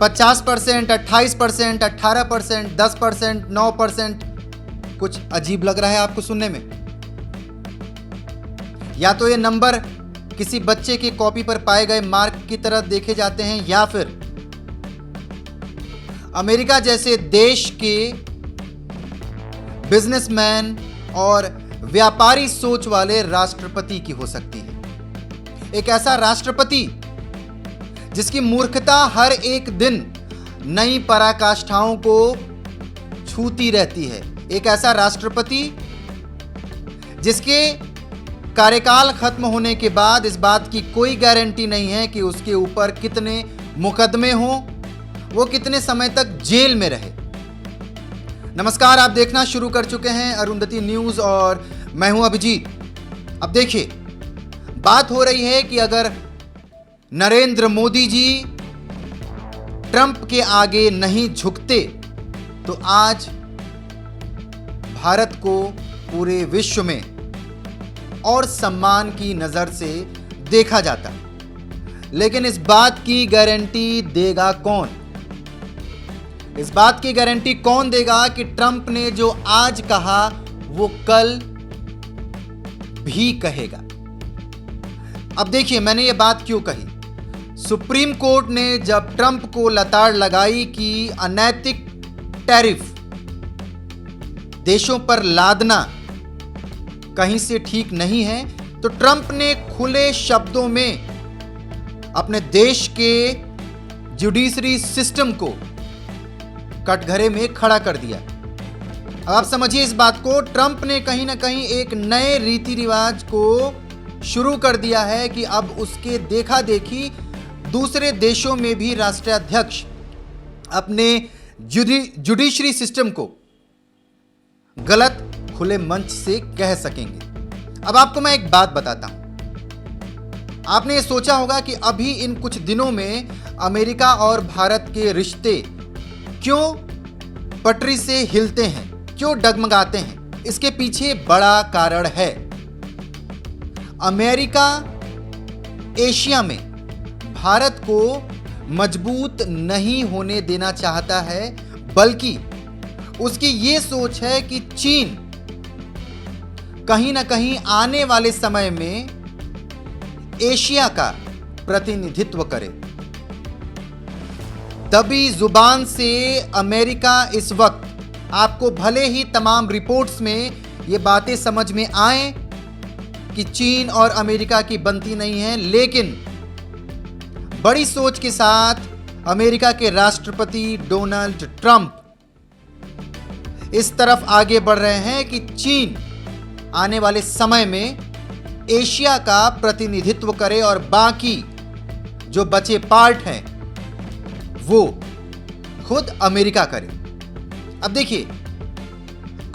50%, 28%, 18%, 10%, 9%। कुछ अजीब लग रहा है आपको सुनने में? या तो ये नंबर किसी बच्चे की कॉपी पर पाए गए मार्क की तरह देखे जाते हैं, या फिर अमेरिका जैसे देश के बिजनेसमैन और व्यापारी सोच वाले राष्ट्रपति की हो सकती है। एक ऐसा राष्ट्रपति जिसकी मूर्खता हर एक दिन नई पराकाष्ठाओं को छूती रहती है। एक ऐसा राष्ट्रपति जिसके कार्यकाल खत्म होने के बाद इस बात की कोई गारंटी नहीं है कि उसके ऊपर कितने मुकदमे हों, वो कितने समय तक जेल में रहे। नमस्कार, आप देखना शुरू कर चुके हैं अरुंधति न्यूज़ और मैं हूं अभिजीत। अब देखिए, बात हो रही है कि अगर नरेंद्र मोदी जी ट्रंप के आगे नहीं झुकते तो आज भारत को पूरे विश्व में और सम्मान की नज़र से देखा जाता। लेकिन इस बात की गारंटी देगा कौन? इस बात की गारंटी कौन देगा कि ट्रंप ने जो आज कहा वो कल भी कहेगा? अब देखिए, मैंने ये बात क्यों कही। सुप्रीम कोर्ट ने जब ट्रंप को लताड़ लगाई कि अनैतिक टैरिफ देशों पर लादना कहीं से ठीक नहीं है, तो ट्रंप ने खुले शब्दों में अपने देश के जुडिशरी सिस्टम को कटघरे में खड़ा कर दिया। अब आप समझिए इस बात को, ट्रंप ने कहीं ना कहीं एक नए रीति रिवाज को शुरू कर दिया है कि अब उसके देखा देखी दूसरे देशों में भी राष्ट्राध्यक्ष अपने जुडिशरी सिस्टम को गलत खुले मंच से कह सकेंगे। अब आपको मैं एक बात बताता हूं। आपने ये सोचा होगा कि अभी इन कुछ दिनों में अमेरिका और भारत के रिश्ते क्यों पटरी से हिलते हैं, क्यों डगमगाते हैं? इसके पीछे बड़ा कारण है। अमेरिका एशिया में भारत को मजबूत नहीं होने देना चाहता है, बल्कि उसकी ये सोच है कि चीन कहीं ना कहीं आने वाले समय में एशिया का प्रतिनिधित्व करे। दबी जुबान से अमेरिका इस वक्त, आपको भले ही तमाम रिपोर्ट्स में ये बातें समझ में आए कि चीन और अमेरिका की बनती नहीं है, लेकिन बड़ी सोच के साथ अमेरिका के राष्ट्रपति डोनाल्ड ट्रंप इस तरफ आगे बढ़ रहे हैं कि चीन आने वाले समय में एशिया का प्रतिनिधित्व करे और बाकी जो बचे पार्ट हैं वो खुद अमेरिका करे। अब देखिए,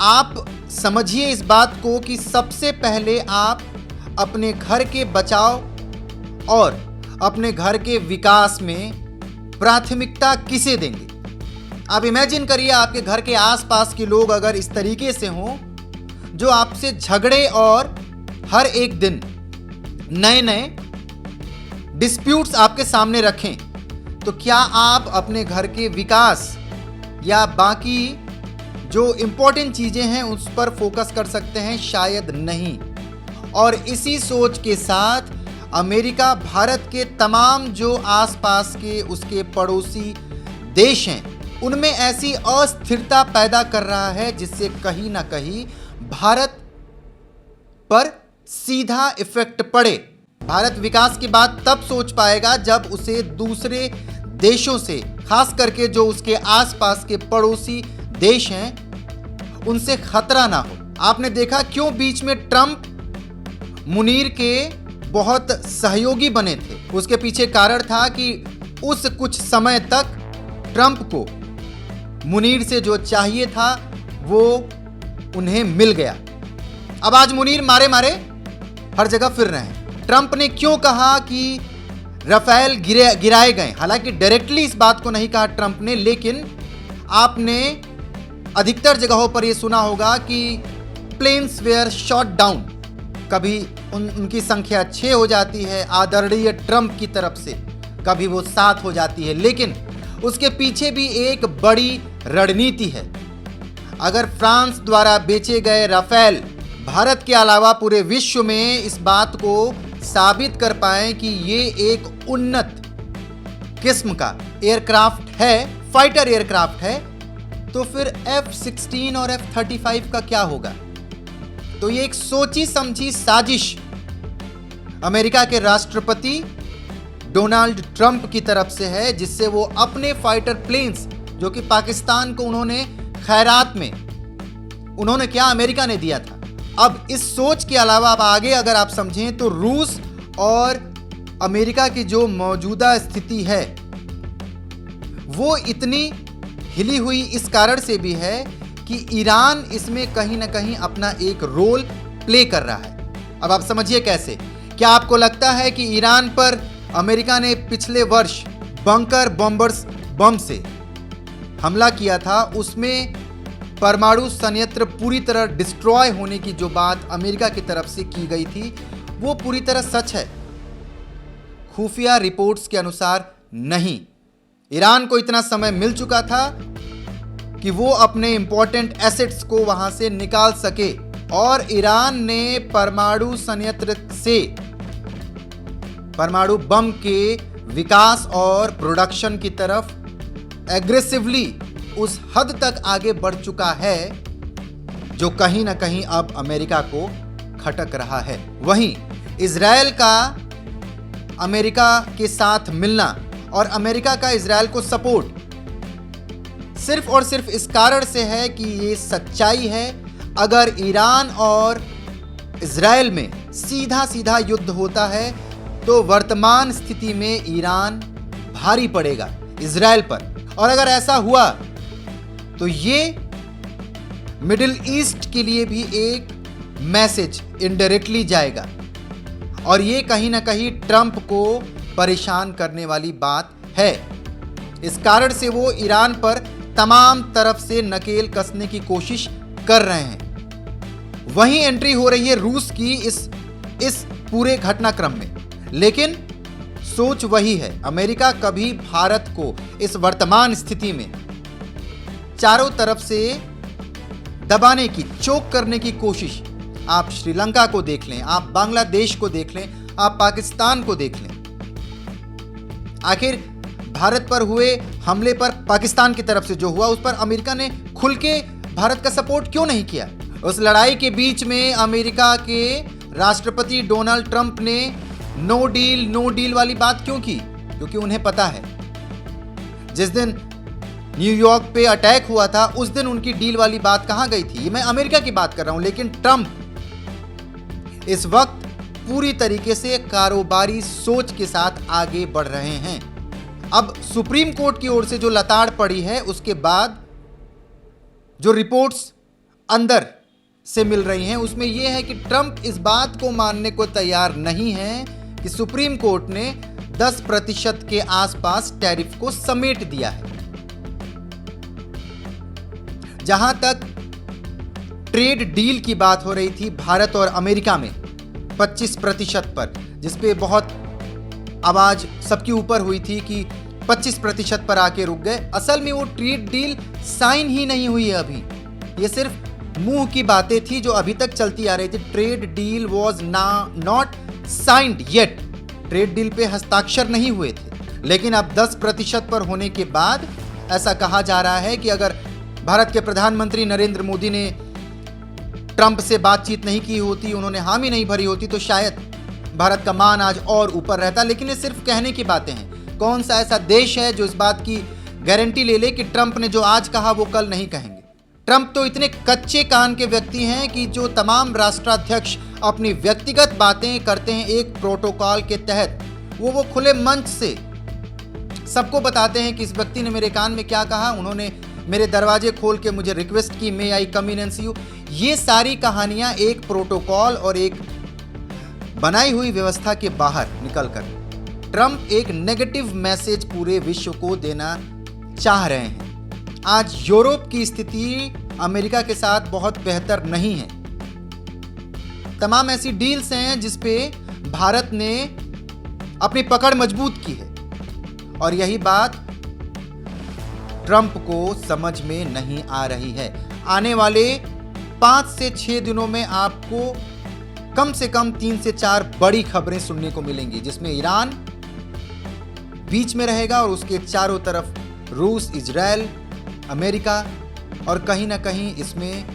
आप समझिए इस बात को कि सबसे पहले आप अपने घर के बचाव और अपने घर के विकास में प्राथमिकता किसे देंगे? आप इमेजिन करिए, आपके घर के आसपास के लोग अगर इस तरीके से हों जो आपसे झगड़े और हर एक दिन नए नए डिस्प्यूट्स आपके सामने रखें, तो क्या आप अपने घर के विकास या बाकी जो इम्पोर्टेंट चीज़ें हैं उस पर फोकस कर सकते हैं? शायद नहीं। और इसी सोच के साथ अमेरिका भारत के तमाम जो आसपास के उसके पड़ोसी देश हैं उनमें ऐसी अस्थिरता पैदा कर रहा है जिससे कहीं ना कहीं भारत पर सीधा इफेक्ट पड़े। भारत विकास की बात तब सोच पाएगा जब उसे दूसरे देशों से, खास करके जो उसके आसपास के पड़ोसी देश हैं, उनसे खतरा ना हो। आपने देखा क्यों बीच में ट्रंप मुनीर के बहुत सहयोगी बने थे? उसके पीछे कारण था कि उस कुछ समय तक ट्रंप को मुनीर से जो चाहिए था वो उन्हें मिल गया। अब आज मुनीर मारे मारे हर जगह फिर रहे हैं। ट्रंप ने क्यों कहा कि राफेल गिराए गए? हालांकि डायरेक्टली इस बात को नहीं कहा ट्रंप ने, लेकिन आपने अधिकतर जगहों पर यह सुना होगा कि प्लेन्स वेयर शॉट डाउन। कभी उनकी संख्या 6 हो जाती है आदरणीय ट्रंप की तरफ से, कभी वो 7 हो जाती है, लेकिन उसके पीछे भी एक बड़ी रणनीति है। अगर फ्रांस द्वारा बेचे गए राफेल भारत के अलावा पूरे विश्व में इस बात को साबित कर पाए कि ये एक उन्नत किस्म का एयरक्राफ्ट है, फाइटर एयरक्राफ्ट है, तो फिर F-16 और F-35 का क्या होगा? तो ये एक सोची समझी साजिश अमेरिका के राष्ट्रपति डोनाल्ड ट्रंप की तरफ से है, जिससे वो अपने फाइटर प्लेन्स जो कि पाकिस्तान को उन्होंने खैरात में उन्होंने क्या अमेरिका ने दिया था। अब इस सोच के अलावा अब आगे अगर आप समझें तो रूस और अमेरिका की जो मौजूदा स्थिति है वो इतनी हिली हुई इस कारण से भी है कि ईरान इसमें कहीं ना कहीं अपना एक रोल प्ले कर रहा है। अब आप समझिए कैसे। क्या आपको लगता है कि ईरान पर अमेरिका ने पिछले वर्ष बंकर बॉम्बर्स बम से हमला किया था, उसमें परमाणु संयंत्र पूरी तरह डिस्ट्रॉय होने की जो बात अमेरिका की तरफ से की गई थी वो पूरी तरह सच है? खुफिया रिपोर्ट्स के अनुसार नहीं। ईरान को इतना समय मिल चुका था कि वो अपने इंपॉर्टेंट एसेट्स को वहां से निकाल सके और ईरान ने परमाणु संयंत्र से परमाणु बम के विकास और प्रोडक्शन की तरफ एग्रेसिवली उस हद तक आगे बढ़ चुका है जो कहीं ना कहीं अब अमेरिका को खटक रहा है। वहीं इजरायल का अमेरिका के साथ मिलना और अमेरिका का इजरायल को सपोर्ट सिर्फ और सिर्फ इस कारण से है कि ये सच्चाई है। अगर ईरान और इजरायल में सीधा सीधा युद्ध होता है तो वर्तमान स्थिति में ईरान भारी पड़ेगा इजरायल पर, और अगर ऐसा हुआ तो ये मिडिल ईस्ट के लिए भी एक मैसेज इनडायरेक्टली जाएगा और ये कहीं ना कहीं ट्रंप को परेशान करने वाली बात है। इस कारण से वो ईरान पर तमाम तरफ से नकेल कसने की कोशिश कर रहे हैं। वहीं एंट्री हो रही है रूस की इस पूरे घटनाक्रम में, लेकिन सोच वही है। अमेरिका कभी भारत को इस वर्तमान स्थिति में चारों तरफ से दबाने की, चोक करने की कोशिश, आप श्रीलंका को देख लें, आप बांग्लादेश को देख लें, आप पाकिस्तान को देख लें। आखिर भारत पर हुए हमले पर पाकिस्तान की तरफ से जो हुआ उस पर अमेरिका ने खुल के भारत का सपोर्ट क्यों नहीं किया? उस लड़ाई के बीच में अमेरिका के राष्ट्रपति डोनाल्ड ट्रंप ने नो डील वाली बात क्यों की? क्योंकि उन्हें पता है जिस दिन न्यूयॉर्क पे अटैक हुआ था उस दिन उनकी डील वाली बात कहां गई थी। मैं अमेरिका की बात कर रहा हूं, लेकिन ट्रंप इस वक्त पूरी तरीके से कारोबारी सोच के साथ आगे बढ़ रहे हैं। अब सुप्रीम कोर्ट की ओर से जो लताड़ पड़ी है उसके बाद जो रिपोर्ट्स अंदर से मिल रही हैं उसमें यह है कि ट्रंप इस बात को मानने को तैयार नहीं है कि सुप्रीम कोर्ट ने 10% के आसपास टैरिफ को समेट दिया है। जहां तक ट्रेड डील की बात हो रही थी भारत और अमेरिका में 25% पर, जिसपे बहुत आवाज सबके ऊपर हुई थी कि 25% पर आके रुक गए। असल में वो ट्रेड डील साइन ही नहीं हुई है अभी, ये सिर्फ मुंह की बातें थी जो अभी तक चलती आ रही थी। Trade deal was not signed yet, trade deal पे हस्ताक्षर नहीं हुए थे। लेकिन अब 10% पर होने के बाद ऐसा कहा जा रहा है कि अगर भारत के प्रधानमंत्री नरेंद्र मोदी ने ट्रंप से बातचीत नहीं की होती, उन्होंने हामी नहीं भरी होती, तो शायद भारत का मान आज और ऊपर रहता। लेकिन ये सिर्फ कहने की बातें हैं। कौन सा ऐसा देश है जो इस बात की गारंटी ले ले कि ट्रंप ने जो आज कहा वो कल नहीं कहेंगे? ट्रंप तो इतने कच्चे कान के व्यक्ति हैं कि जो तमाम राष्ट्राध्यक्ष अपनी व्यक्तिगत बातें करते हैं एक प्रोटोकॉल के तहत, वो खुले मंच से सबको बताते हैं कि इस व्यक्ति ने मेरे कान में क्या कहा, उन्होंने मेरे दरवाजे खोल के मुझे रिक्वेस्ट की, मे आई कम इन एंड सी यू। ये सारी कहानियां एक प्रोटोकॉल और एक बनाई हुई व्यवस्था के बाहर निकलकर ट्रंप एक नेगेटिव मैसेज पूरे विश्व को देना चाह रहे हैं। आज यूरोप की स्थिति अमेरिका के साथ बहुत बेहतर नहीं है। तमाम ऐसी डील्स हैं जिसपे भारत ने अपनी पकड़ मजबूत की है और यही बात ट्रंप को समझ में नहीं आ रही है। आने वाले 5 से 6 दिनों में आपको कम से कम 3 से 4 बड़ी खबरें सुनने को मिलेंगी, जिसमें ईरान बीच में रहेगा और उसके चारों तरफ रूस, इजराइल, अमेरिका और कहीं ना कहीं इसमें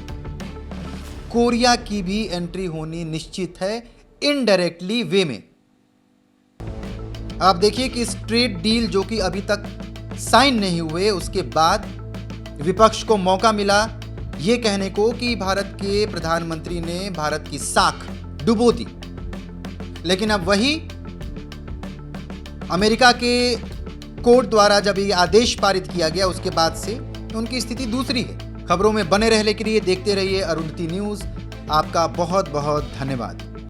कोरिया की भी एंट्री होनी निश्चित है, इनडायरेक्टली वे में। आप देखिए कि इस ट्रेड डील जो कि अभी तक साइन नहीं हुए, उसके बाद विपक्ष को मौका मिला ये कहने को कि भारत के प्रधानमंत्री ने भारत की साख डुबो दी, लेकिन अब वही अमेरिका के कोर्ट द्वारा जब ये आदेश पारित किया गया उसके बाद से उनकी स्थिति दूसरी है। खबरों में बने रहने के लिए देखते रहिए अरुणति न्यूज़। आपका बहुत बहुत धन्यवाद।